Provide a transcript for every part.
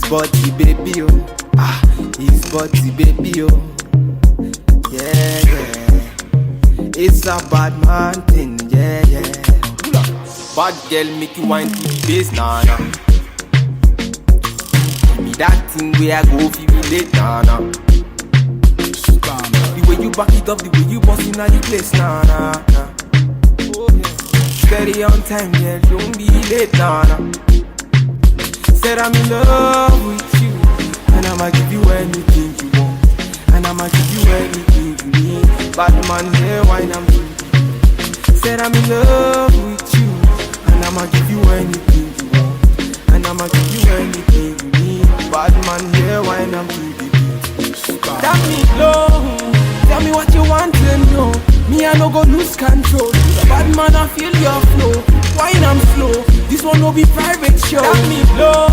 body baby oh, his body baby oh, yeah yeah. It's a bad man thing, yeah yeah. Bad girl make you wine to the bass, nah nah. Give me that thing where I go feel relate, nah nah. The way you back it up, the way you bust in the place, nah nah nah. Steady on time, yeah, don't be late, nah nah. Said I'm in love with you, and I'ma give you anything you want, and I'ma give you anything you need. Bad man here, wine I'm doing. Said I'm in love with you, and I'ma give you anything you want, and I'ma give you anything you need. Bad man here, wine I'm doing. Tell me low, tell me what you want to know. Me I no go lose control. Bad man I feel your flow, wine I'm slow. This one no be private show. Tell me low,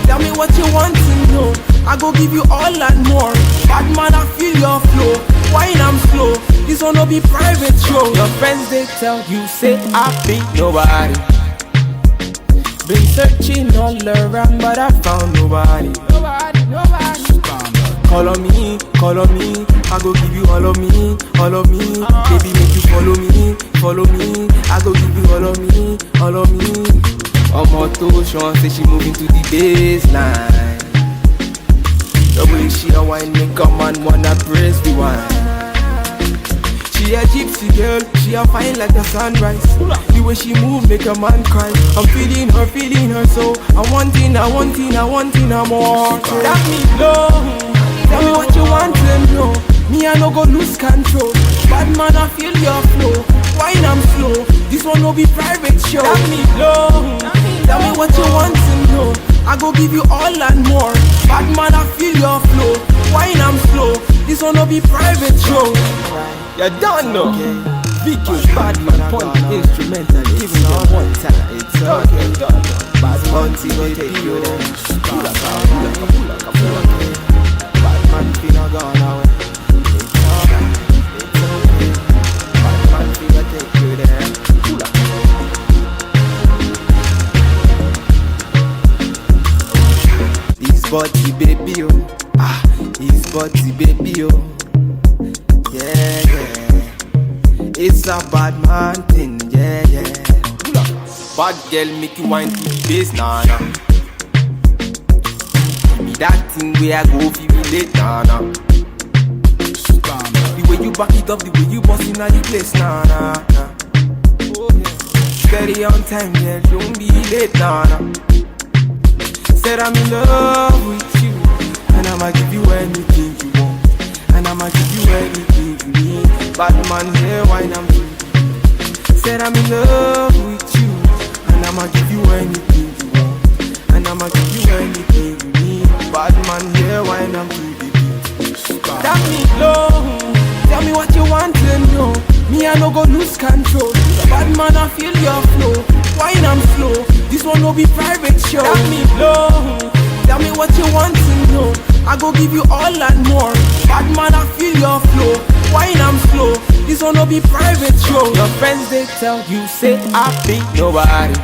tell me what you want to know. I go give you all and more. Bad man I feel your flow, wine I'm slow. This one no be private show. Your friends they tell you say I be nobody. Been searching all around but I found nobody. Nobody. Call on me, I go give you all of me, all of me. Baby make you follow me, I go give you all of me, all of me. Omoto Sean say she moving to the baseline. The way she a wine make a man wanna praise the wine. She a gypsy girl, she a fine like the sunrise. The way she move make a man cry. I'm feeling her so I'm wanting more. Tell me low, tell me what you want to know. Me I no go lose control. Bad man I feel your flow, wine I'm slow. This one no be private show. Tell me low, tell me what you want to know. I go give you all and more. Bad man I feel your flow, wine I'm slow. This one no be private show. You don't know. VQ's bad man point the instrumental, giving you one time. It's okay. Bad man will take you there. Pull up. Bad man finna gone away. It's okay. Bad man finna take you there. Pull up. This body baby oh, his body baby oh, yeah yeah. It's a bad man thing, yeah yeah. Bad girl make you wine to the bass, nah nah. Give me that thing where I go feel relate, nah nah. The way you back it up, the way you bust in the place, nah nah nah. Steady on time, yeah, don't be late, nah nah. Said I'm in love with you, and I'ma give you anything you want, and I'ma give you anything you need. Bad man here, wine I'm doing. Said I'm in love with you, and I'ma give you anything you want, and I'ma give you anything you need. Bad man here, wine I'm doing. Tell me low, tell me what you want to know. Me I no go lose control. Bad man I feel your flow, wine I'm slow. This one no be private show. Tell me low, tell me what you want to know. I go give you all and more. Bad man I feel your flow, wine I'm slow. This one no be private show. Your friends they tell you say I be nobody.